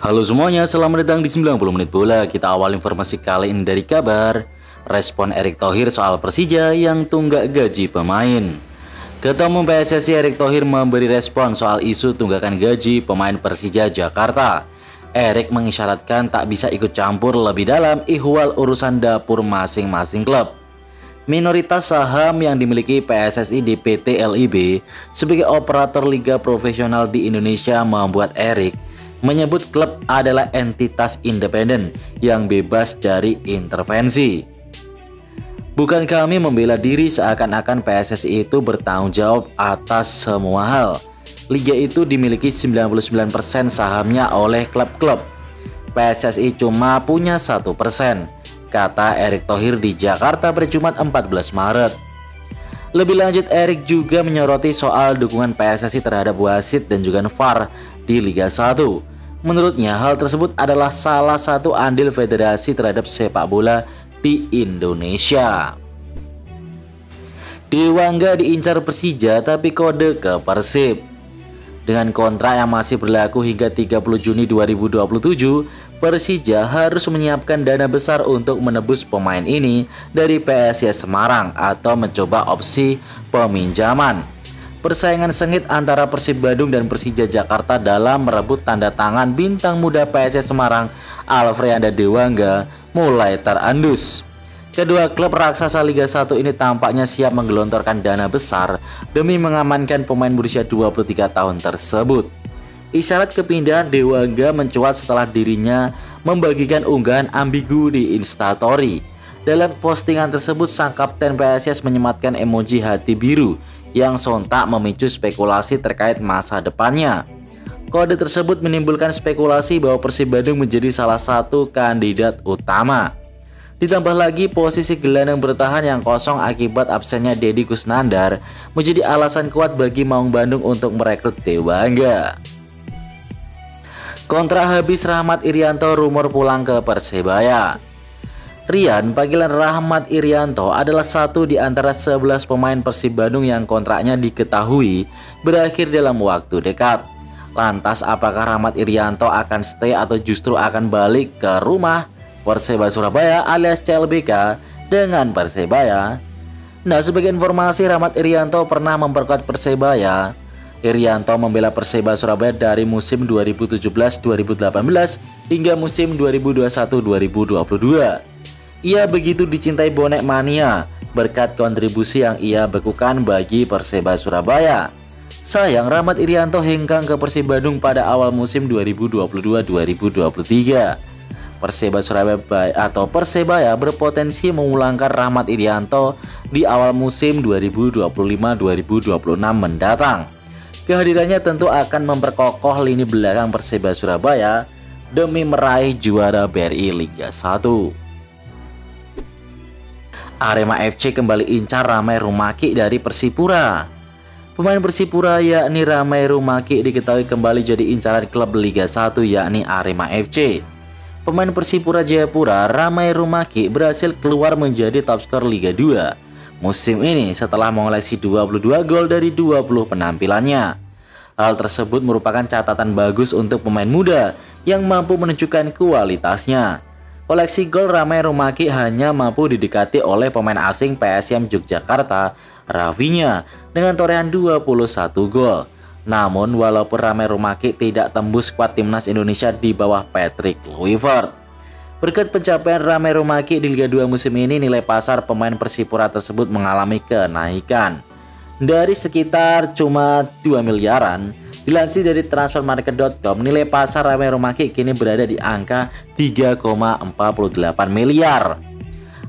Halo semuanya, selamat datang di 90 menit bola. Kita awal informasi kali ini dari kabar respon Erick Thohir soal Persija yang tunggak gaji pemain. Ketua Umum PSSI Erick Thohir memberi respon soal isu tunggakan gaji pemain Persija Jakarta. Erick mengisyaratkan tak bisa ikut campur lebih dalam ihwal urusan dapur masing-masing klub. Minoritas saham yang dimiliki PSSI di PT LIB sebagai operator liga profesional di Indonesia membuat Erick menyebut klub adalah entitas independen yang bebas dari intervensi. Bukan kami membela diri seakan-akan PSSI itu bertanggung jawab atas semua hal. Liga itu dimiliki 99% sahamnya oleh klub-klub. PSSI cuma punya 1%, kata Erick Thohir di Jakarta pada Jumat 14 Maret. Lebih lanjut, Erick juga menyoroti soal dukungan PSSI terhadap wasit dan juga VAR di Liga 1. Menurutnya, hal tersebut adalah salah satu andil federasi terhadap sepak bola di Indonesia. Dewangga diincar Persija tapi kode ke Persib. Dengan kontrak yang masih berlaku hingga 30 Juni 2027, Persija harus menyiapkan dana besar untuk menebus pemain ini dari PSIS Semarang atau mencoba opsi peminjaman. Persaingan sengit antara Persib Bandung dan Persija Jakarta dalam merebut tanda tangan bintang muda PSIS Semarang Alfreanda Dewangga mulai terendus. Kedua klub raksasa Liga 1 ini tampaknya siap menggelontorkan dana besar demi mengamankan pemain berusia 23 tahun tersebut. Isyarat kepindahan Dewangga mencuat setelah dirinya membagikan unggahan ambigu di Instastory. Dalam postingan tersebut, sang kapten PSIS menyematkan emoji hati biru yang sontak memicu spekulasi terkait masa depannya. Kode tersebut menimbulkan spekulasi bahwa Persib Bandung menjadi salah satu kandidat utama. Ditambah lagi, posisi gelandang bertahan yang kosong akibat absennya Deddy Kusnandar menjadi alasan kuat bagi Maung Bandung untuk merekrut Dewangga. Kontrak habis Rahmat Irianto rumor pulang ke Persebaya. Rian, panggilan Rahmat Irianto, adalah satu di antara 11 pemain Persib Bandung yang kontraknya diketahui berakhir dalam waktu dekat. Lantas apakah Rahmat Irianto akan stay atau justru akan balik ke rumah Persebaya Surabaya alias CLBK dengan Persebaya? Nah, sebagai informasi, Rahmat Irianto pernah memperkuat Persebaya. Irianto membela Persebaya Surabaya dari musim 2017-2018 hingga musim 2021-2022. Ia begitu dicintai bonek mania berkat kontribusi yang ia bekukan bagi Persebaya Surabaya. Sayang, Rahmat Irianto hengkang ke Persib Bandung pada awal musim 2022-2023. Persebaya Surabaya atau Persebaya berpotensi memulangkan Rahmat Irianto di awal musim 2025-2026 mendatang. Kehadirannya tentu akan memperkokoh lini belakang Persebaya Surabaya demi meraih juara BRI Liga 1. Arema FC kembali incar Ramai Rumaki dari Persipura. Pemain Persipura yakni Ramai Rumaki diketahui kembali jadi incaran klub Liga 1 yakni Arema FC. Pemain Persipura Jayapura Ramai Rumaki berhasil keluar menjadi top skor Liga 2 musim ini setelah mengoleksi 22 gol dari 20 penampilannya. Hal tersebut merupakan catatan bagus untuk pemain muda yang mampu menunjukkan kualitasnya. Koleksi gol Ramai Rumaki hanya mampu didekati oleh pemain asing PSM Yogyakarta, Rafinha, dengan torehan 21 gol. Namun, walaupun Ramai Rumaki tidak tembus skuad timnas Indonesia di bawah Patrick Kluivert, berkat pencapaian Ramai Rumaki di Liga 2 musim ini, nilai pasar pemain Persipura tersebut mengalami kenaikan. Dari sekitar cuma 2 miliaran, dilansir dari transfermarket.com, nilai pasar Ramai Rumaki kini berada di angka 3,48 miliar.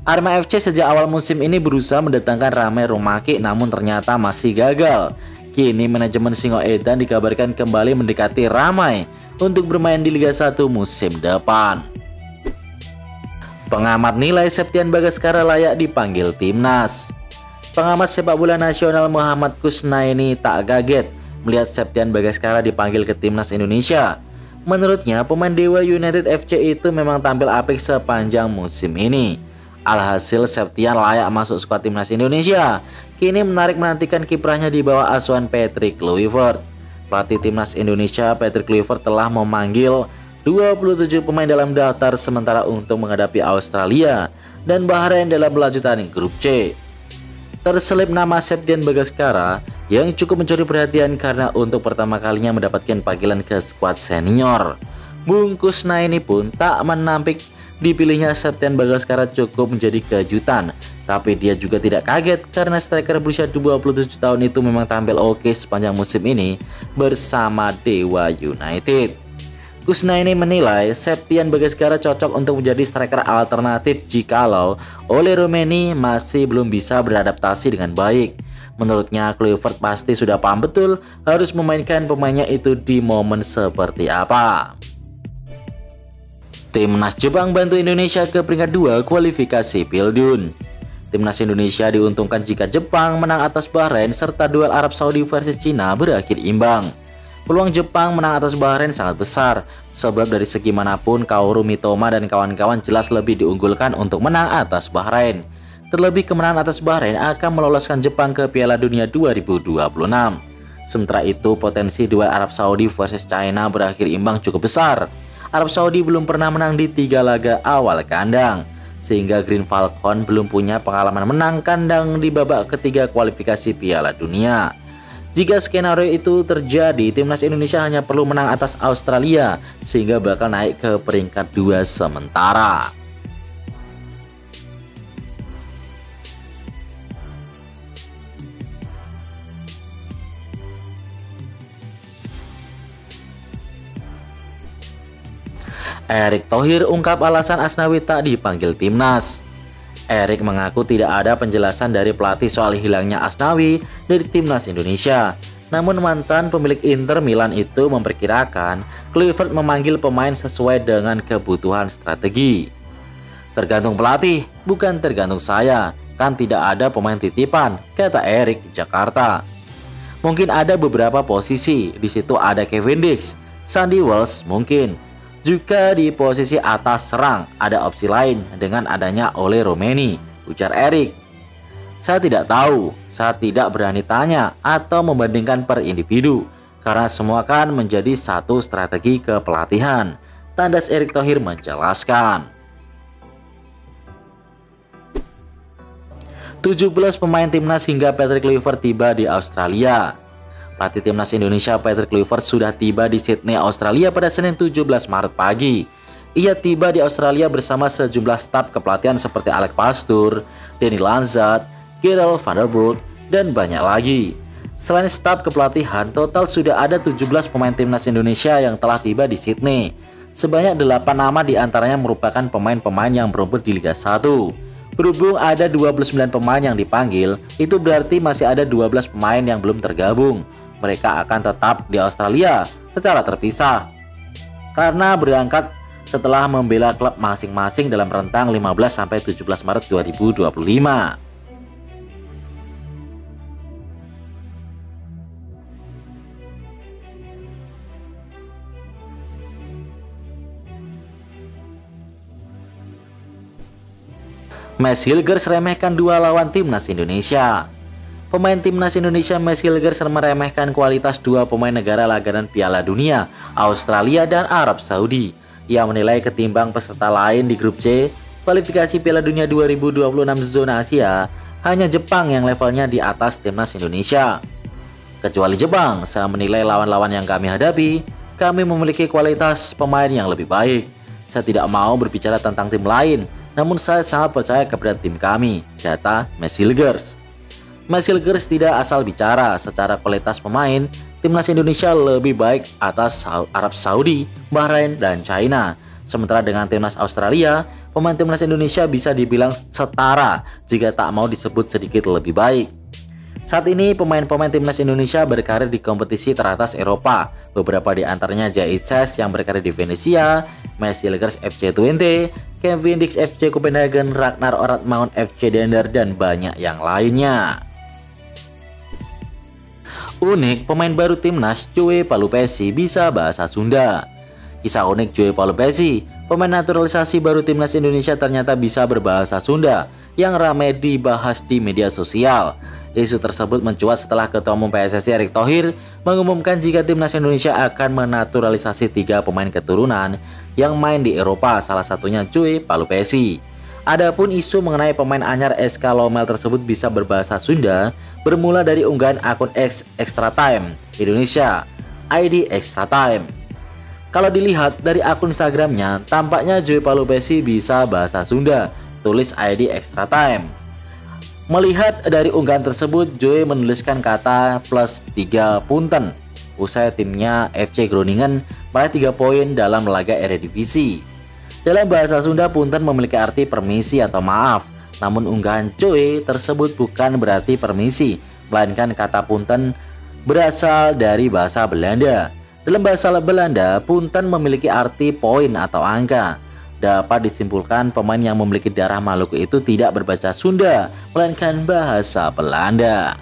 Arema FC sejak awal musim ini berusaha mendatangkan Ramai Rumaki namun ternyata masih gagal. Kini manajemen Singoedan dikabarkan kembali mendekati Ramai untuk bermain di Liga 1 musim depan. Pengamat nilai Septian Bagaskara layak dipanggil timnas. Pengamat sepak bola nasional Muhammad Kusnaini tak kaget melihat Septian Bagaskara dipanggil ke timnas Indonesia. Menurutnya, pemain Dewa United FC itu memang tampil apik sepanjang musim ini. Alhasil, Septian layak masuk skuad timnas Indonesia. Kini menarik menantikan kiprahnya di bawah asuhan Patrick Kluivert. Pelatih timnas Indonesia Patrick Kluivert telah memanggil 27 pemain dalam daftar sementara untuk menghadapi Australia dan Bahrain dalam lanjutan grup C. Terselip nama Septian Bagaskara yang cukup mencuri perhatian karena untuk pertama kalinya mendapatkan panggilan ke skuad senior. Bung Kusna ini pun tak menampik dipilihnya Septian Bagaskara cukup menjadi kejutan. Tapi dia juga tidak kaget karena striker berusia 27 tahun itu memang tampil oke sepanjang musim ini bersama Dewa United. Kusna ini menilai Septian Bagaskara cocok untuk menjadi striker alternatif jikalau Ole Romeni masih belum bisa beradaptasi dengan baik. Menurutnya Kluivert pasti sudah paham betul harus memainkan pemainnya itu di momen seperti apa. Timnas Jepang bantu Indonesia ke peringkat 2 kualifikasi Pildun. Timnas Indonesia diuntungkan jika Jepang menang atas Bahrain serta duel Arab Saudi versus Cina berakhir imbang. Peluang Jepang menang atas Bahrain sangat besar, sebab dari segi manapun Kaoru Mitoma dan kawan-kawan jelas lebih diunggulkan untuk menang atas Bahrain. Terlebih kemenangan atas Bahrain akan meloloskan Jepang ke Piala Dunia 2026. Sementara itu potensi duel Arab Saudi versus China berakhir imbang cukup besar. Arab Saudi belum pernah menang di 3 laga awal kandang, sehingga Green Falcon belum punya pengalaman menang kandang di babak ketiga kualifikasi Piala Dunia. Jika skenario itu terjadi, timnas Indonesia hanya perlu menang atas Australia sehingga bakal naik ke peringkat 2 sementara. Erick Thohir ungkap alasan Asnawi tak dipanggil timnas. Erick mengaku tidak ada penjelasan dari pelatih soal hilangnya Asnawi dari timnas Indonesia. Namun mantan pemilik Inter Milan itu memperkirakan Kluivert memanggil pemain sesuai dengan kebutuhan strategi. Tergantung pelatih, bukan tergantung saya. Kan tidak ada pemain titipan, kata Erick di Jakarta. Mungkin ada beberapa posisi, di situ ada Kevin Dix, Sandy Walsh mungkin. Juga di posisi atas serang ada opsi lain dengan adanya Ole Romeni, ujar Erick. Saya tidak tahu, saya tidak berani tanya atau membandingkan per individu karena semua kan menjadi satu strategi kepelatihan, tandas Erick Thohir menjelaskan. 17 pemain timnas hingga Patrick Kluivert tiba di Australia. Pelatih timnas Indonesia Patrick Kluivert sudah tiba di Sydney, Australia pada Senin 17 Maret pagi. Ia tiba di Australia bersama sejumlah staf kepelatihan seperti Alex Pastoor, Danny Lanzat, Gerald van der Broek, dan banyak lagi. Selain staf kepelatihan, total sudah ada 17 pemain timnas Indonesia yang telah tiba di Sydney. Sebanyak 8 nama diantaranya merupakan pemain-pemain yang berumput di Liga 1. Berhubung ada 29 pemain yang dipanggil, itu berarti masih ada 12 pemain yang belum tergabung. Mereka akan tetap di Australia secara terpisah karena berangkat setelah membela klub masing-masing dalam rentang 15-17 Maret 2025. Mads Hilgers remehkan 2 lawan timnas Indonesia. Pemain timnas Indonesia Mads Hilgers meremehkan kualitas 2 pemain negara langganan Piala Dunia, Australia dan Arab Saudi. Ia menilai ketimbang peserta lain di grup C, kualifikasi Piala Dunia 2026 zona Asia, hanya Jepang yang levelnya di atas timnas Indonesia. Kecuali Jepang, saya menilai lawan-lawan yang kami hadapi, kami memiliki kualitas pemain yang lebih baik. Saya tidak mau berbicara tentang tim lain, namun saya sangat percaya kepada tim kami, kata Mads Hilgers. Mads Hilgers tidak asal bicara, secara kualitas pemain, timnas Indonesia lebih baik atas Arab Saudi, Bahrain, dan China. Sementara dengan timnas Australia, pemain timnas Indonesia bisa dibilang setara jika tak mau disebut sedikit lebih baik. Saat ini pemain-pemain timnas Indonesia berkarir di kompetisi teratas Eropa. Beberapa di antaranya Jai Ses yang berkarir di Venezia, Mads Hilgers FC Twente, Kevin Dix FC Copenhagen, Ragnar Oratmaunt FC Dender, dan banyak yang lainnya. Unik, pemain baru timnas Joey Palupesi bisa bahasa Sunda. Kisah unik Joey Palupesi, pemain naturalisasi baru timnas Indonesia ternyata bisa berbahasa Sunda yang ramai dibahas di media sosial. Isu tersebut mencuat setelah Ketua Umum PSSI Erick Thohir mengumumkan jika timnas Indonesia akan menaturalisasi 3 pemain keturunan yang main di Eropa, salah satunya Joey Palupesi. Adapun isu mengenai pemain anyar SK Lommel tersebut bisa berbahasa Sunda bermula dari unggahan akun X Extra Time Indonesia, ID Extra Time. Kalau dilihat dari akun Instagramnya, tampaknya Joey Palupesi bisa bahasa Sunda, tulis ID Extra Time. Melihat dari unggahan tersebut, Joey menuliskan kata +3 punten usai timnya FC Groningen meraih 3 poin dalam laga Eredivisie. Dalam bahasa Sunda, punten memiliki arti permisi atau maaf. Namun unggahan Joey tersebut bukan berarti permisi, melainkan kata punten berasal dari bahasa Belanda. Dalam bahasa Belanda, punten memiliki arti poin atau angka. Dapat disimpulkan pemain yang memiliki darah Maluku itu tidak berbaca Sunda, melainkan bahasa Belanda.